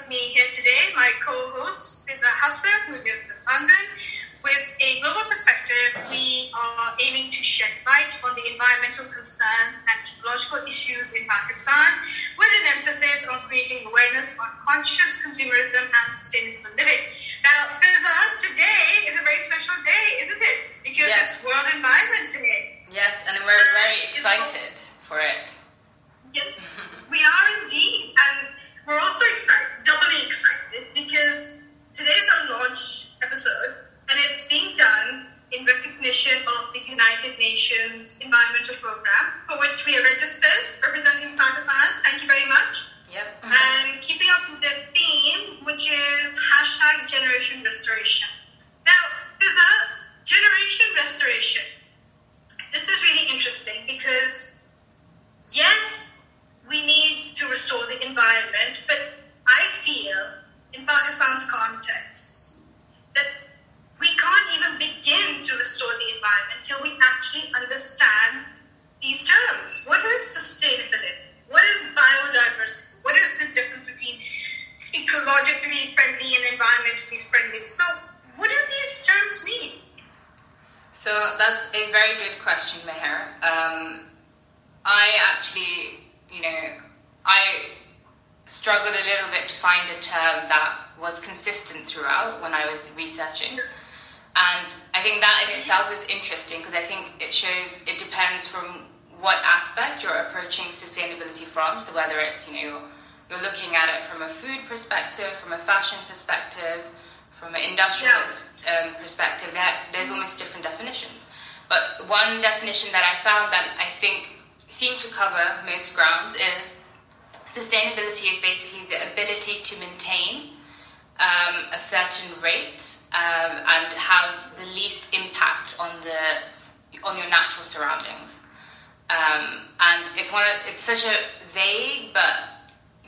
me here today, my co-host, Fizza who lives in London. With a global perspective, we are aiming to shed light on the environmental concerns and ecological issues in Pakistan, with an emphasis on creating awareness on conscious consumerism and sustainable living. Now, Fizza, today is a very special day, isn't it? Because it's World Environment Day. Yes, and we're very excited for it. Yes, we are indeed. And we're also excited, doubly excited, because today's our launch episode. And it's being done in recognition of the United Nations Environmental Program, for which we are registered, representing Pakistan. Thank you very much. Yep. And keeping up with the theme, which is #Generation Restoration. Now, there's a generation restoration. This is really interesting because, yes, we need to restore the environment, but I feel, in Pakistan's context, that we can't even begin to restore the environment till we actually understand these terms. What is sustainability? What is biodiversity? What is the difference between ecologically friendly and environmentally friendly? So, what do these terms mean? So that's a very good question, Mehr. I actually, I struggled a little bit to find a term that was consistent throughout when I was researching. And I think that in itself is interesting because I think it shows it depends from what aspect you're approaching sustainability from. So whether it's, you're looking at it from a food perspective, from a fashion perspective, from an industrial perspective, there's almost different definitions. But one definition that I found that I think seemed to cover most grounds is sustainability is basically the ability to maintain a certain rate and have the least impact on your natural surroundings. And it's such a vague but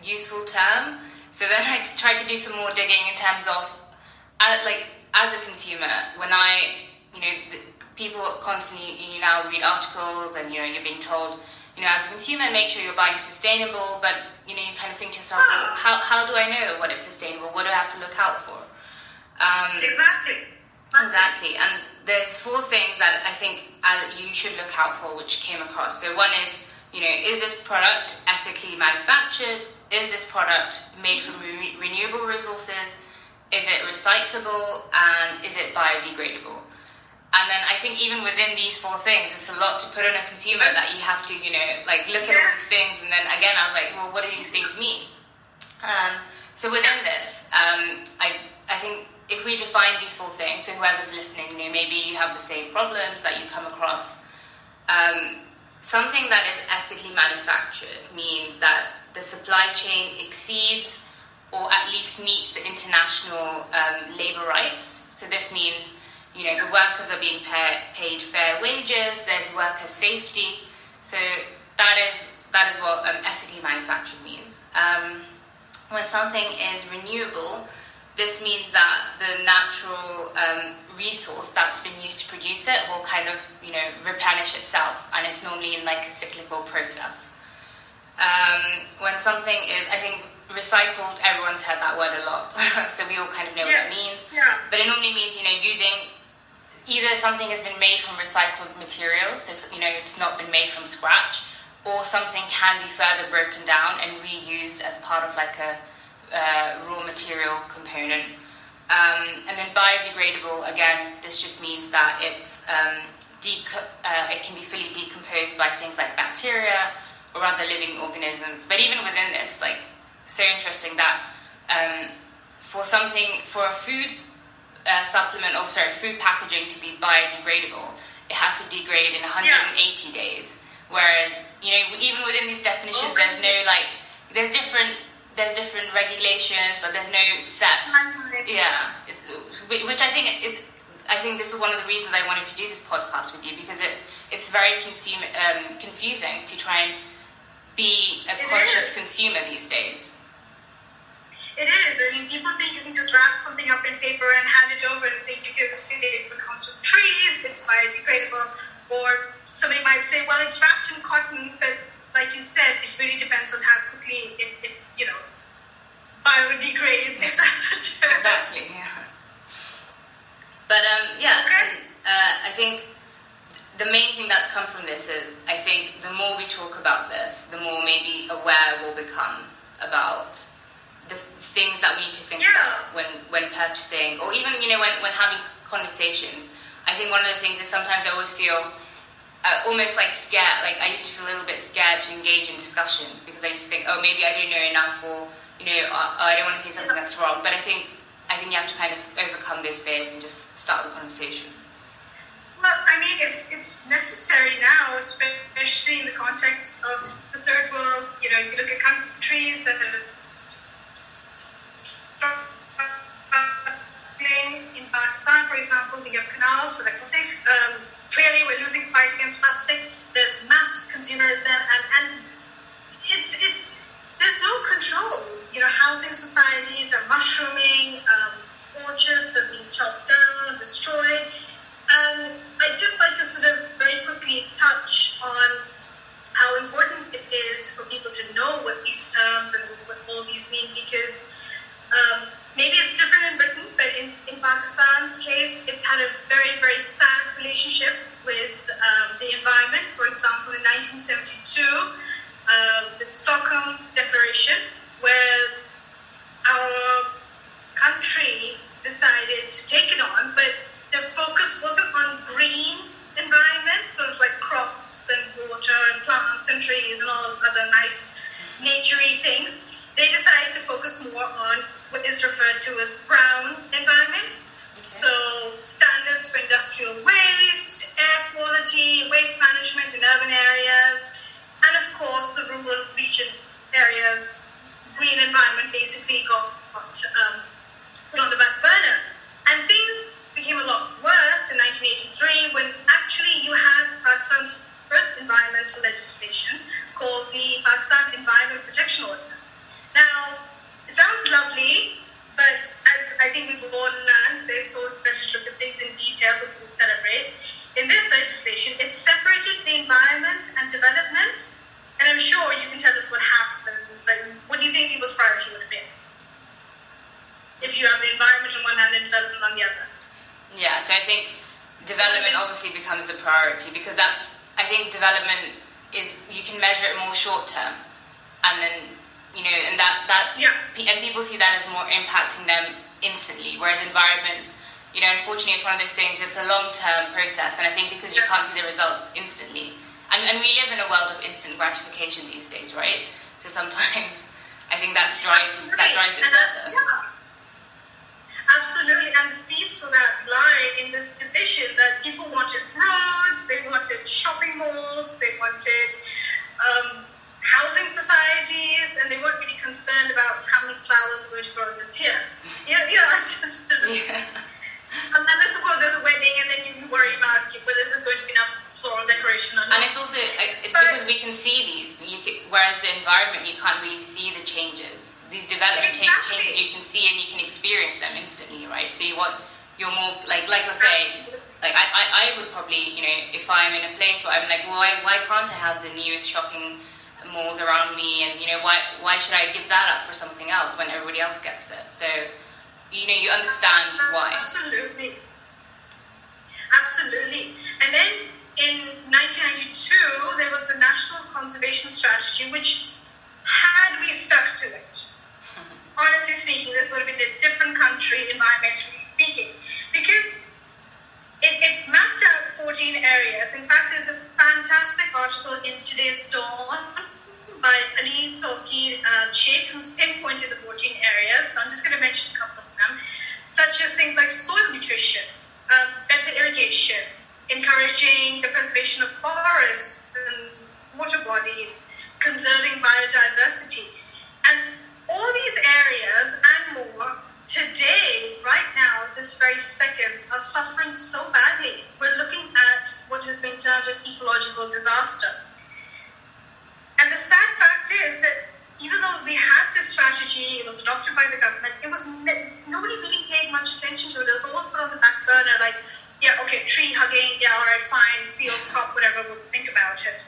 useful term. So then I tried to do some more digging in terms of, as a consumer, when people constantly, you now read articles and, you're being told, as a consumer, make sure you're buying sustainable, but, you kind of think to yourself, well, how do I know what is sustainable? What do I have to look out for? Exactly. And there's 4 things that I think you should look out for, which came across. So one is, is this product ethically manufactured? Is this product made from renewable resources? Is it recyclable? And is it biodegradable? And then I think even within these 4 things, it's a lot to put on a consumer that you have to, look at all these things. And then again, I was like, well, what do these things mean? So within this, I think if we define these 4 things, so whoever's listening, maybe you have the same problems that you come across. Something that is ethically manufactured means that the supply chain exceeds or at least meets the international labor rights. So this means the workers are being paid fair wages, there's worker safety. So that is what ethically manufactured means. When something is renewable, this means that the natural resource that's been used to produce it will kind of, replenish itself, and it's normally in a cyclical process. When something is, I think, recycled, everyone's heard that word a lot, so we all kind of know what that means. Yeah. But it normally means, using either something has been made from recycled materials, so it's not been made from scratch, or something can be further broken down and reused as part of a raw material component. And then biodegradable, again, this just means that it's it can be fully decomposed by things like bacteria or other living organisms. But even within this, so interesting that for a food supplement, food packaging to be biodegradable, it has to degrade in 180 days. Whereas, even within these definitions, there's different regulations, but there's no set. Which I think this is one of the reasons I wanted to do this podcast with you, because it's very confusing to try and be a conscious consumer these days. It is. I mean, people think you can just wrap something up in paper and hand it over and think because it comes from trees, it's biodegradable. Or somebody might say, well, it's wrapped in cotton, but like you said, it really depends on how quickly it biodegrades, if that's a term. Exactly, yeah. But I think the main thing that's come from this is, I think the more we talk about this, the more maybe aware we'll become about the things that we need to think about when purchasing, or even, when having conversations. I think one of the things is sometimes I always feel almost like scared, like I used to feel a little bit scared to engage in discussion, because I used to think, oh, maybe I don't know enough, or, I don't want to say something that's wrong. But I think you have to kind of overcome those fears and just start the conversation. Well, I mean, it's necessary now, especially in the context of the third world. You look at countries that are struggling. In Pakistan, for example, we have canals that are clearly we're losing the fight against plastic. There's mass consumerism, and it's there's no control. Housing societies are mushrooming, orchards are being chopped down, destroyed. I'd just like to sort of very quickly touch on how important it is for people to know what these terms and what all these mean, because maybe it's different in Britain, but in Pakistan's case, it's had a very, very sad relationship with the environment. For example, in 1972, the Stockholm Declaration, where our country decided to take it on, but the focus wasn't on green environment, sort of like crops and water and plants and trees and all other nice naturey things. They decided to focus more on what is referred to as brown environment. Okay. So standards for industrial waste, air quality, waste management in urban areas, and of course the rural region areas, green environment basically got put on the back burner. And things became a lot worse in 1983 when actually you had Pakistan's first environmental legislation called the Pakistan Environment Protection Ordinance. Now, it sounds lovely, but as I think we've all learned, it's always better to look at things in detail before we celebrate. In this legislation, it separated the environment and development, and I'm sure you can tell us what happens. Like, what do you think people's priority would have been if you have the environment on one hand and development on the other? Yeah, so I think development obviously becomes the priority, because I think development is, you can measure it more short term, and then, and and people see that as more impacting them instantly, whereas environment, unfortunately it's one of those things, it's a long-term process, and I think because you can't see the results instantly, and we live in a world of instant gratification these days, right? So sometimes I think that drives it further. Absolutely, and the seeds for that lie in this division that people wanted roads, they wanted shopping malls, they wanted housing societies, and they weren't really concerned about how many flowers were going to grow this year. Unless, of course, there's a wedding, and then you worry about whether there's going to be enough floral decoration or not. And it's also, because we can see these, whereas the environment, you can't really see the changes. These development changes you can see and you can experience them instantly, right? So you're more, like you're saying, like I would probably, if I'm in a place where I'm like, well, why can't I have the newest shopping malls around me, and why should I give that up for something else when everybody else gets it? So you understand why. Absolutely. And then in 1992 there was the National Conservation Strategy, which, had we stuck to it, honestly speaking, this would have been a different country environmentally speaking, because it mapped out 14 areas. In fact, there's a fantastic article in today's Dawn by Ali Toki Sheikh, who's pinpointed the 14 areas. So I'm just going to mention a couple of them, such as things like soil nutrition, better irrigation, encouraging the preservation of forests and water bodies, conserving biodiversity. And all these areas and more today, right now, this very second, are suffering so badly. We're looking at what has been termed an ecological disaster. And the sad fact is that even though we had this strategy, it was adopted by the government, nobody really paid much attention to it. It was always put on the back burner, like, yeah, okay, tree hugging, yeah, all right, fine, fields, crop, whatever, we'll think about it.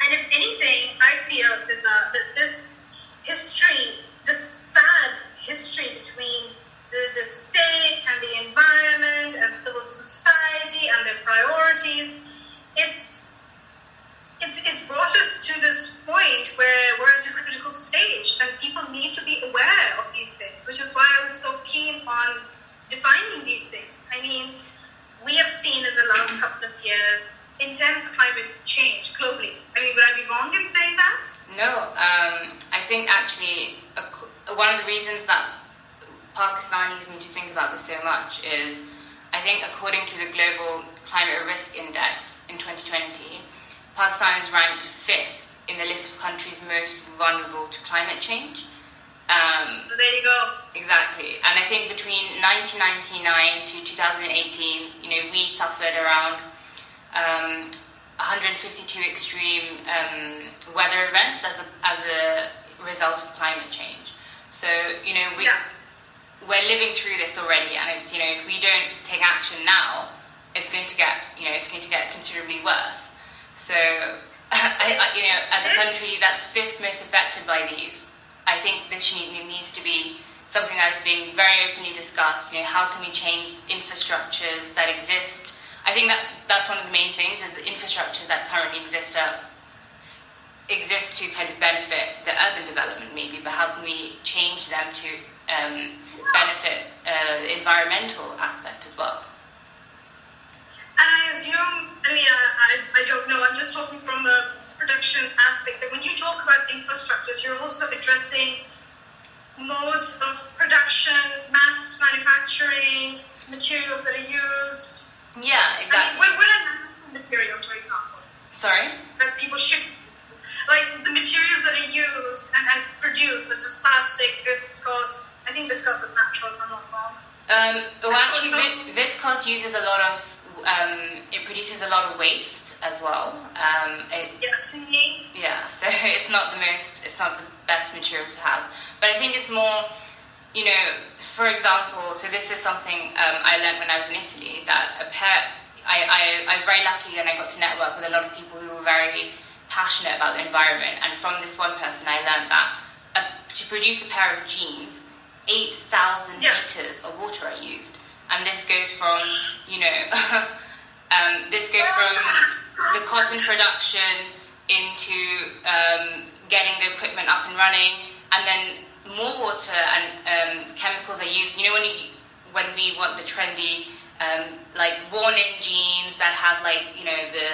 And if anything, I feel that this history, this sad designing these things. I mean, we have seen in the last couple of years intense climate change globally. I mean, would I be wrong in saying that? No, I think actually one of the reasons that Pakistanis need to think about this so much is, I think according to the Global Climate Risk Index in 2020, Pakistan is ranked 5th in the list of countries most vulnerable to climate change. So there you go. Exactly. And I think between 1999 to 2018, we suffered around 152 extreme weather events as a result of climate change. So, we're living through this already, and it's, if we don't take action now, it's going to get considerably worse. So, as a country that's 5th most affected by these, I think this needs to be something that is being very openly discussed. How can we change infrastructures that exist? I think that's one of the main things, is the infrastructures that currently exist to kind of benefit the urban development maybe, but how can we change them to benefit the environmental aspect as well? And I assume, I don't know, I'm just talking from a production aspect, that when you talk about infrastructures, you're also addressing modes of production, mass manufacturing, materials that are used. Yeah, exactly. What are materials, for example? Sorry? That people should, like the materials that are used and produced, such as plastic, viscose. I think viscose is natural, if I'm not wrong. Actually, viscose uses a lot of, it produces a lot of waste as well. Yeah, so it's not the best material to have. But I think it's more, for example, so this is something I learned when I was in Italy, that I was very lucky and I got to network with a lot of people who were very passionate about the environment. And from this one person, I learned that to produce a pair of jeans, 8,000 liters of water are used. And this goes from, the cotton production into getting the equipment up and running, and then more water and chemicals are used. When we want the trendy, like worn-in jeans that have the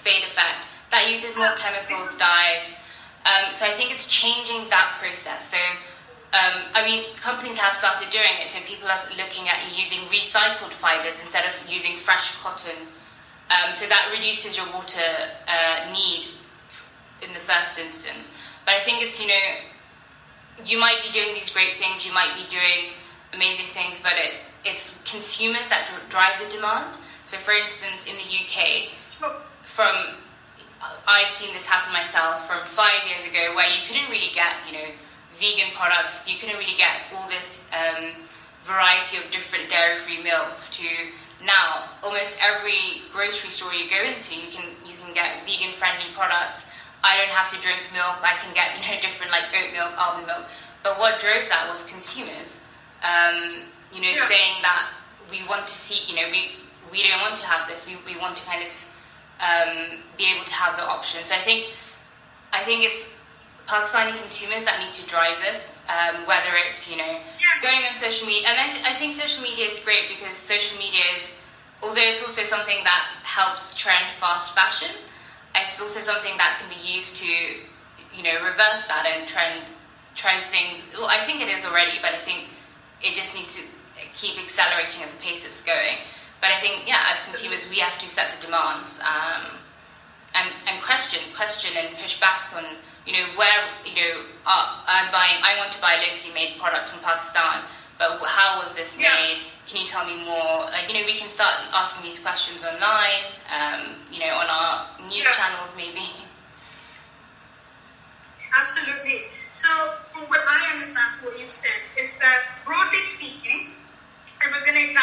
fade effect, that uses more chemicals, dyes. So I think it's changing that process. So companies have started doing it. So people are looking at using recycled fibers instead of using fresh cotton. So that reduces your water need in the first instance. But I think it's, you might be doing these great things, you might be doing amazing things, but it's consumers that drive the demand. So for instance, in the UK, I've seen this happen myself from 5 years ago, where you couldn't really get, vegan products, you couldn't really get all this variety of different dairy-free milks, to now almost every grocery store you go into, you can get vegan-friendly products. I don't have to drink milk, I can get different like oat milk, almond milk. But what drove that was consumers, saying that we want to see, we don't want to have this, we want to kind of be able to have the option. So I think it's Pakistani consumers that need to drive this, whether it's going on social media. And I think social media is great, because social media is, although it's also something that helps trend fast fashion, it's also something that can be used to reverse that and trend things. Well, I think it is already, but I think it just needs to keep accelerating at the pace it's going. But I think, as consumers, we have to set the demands and question and push back on, where, I want to buy locally made products from Pakistan, but how was this made? Can you tell me more? We can start asking these questions online, on our news channels maybe. Absolutely. So, from what I understand, what you said is that, broadly speaking, and we're going to examine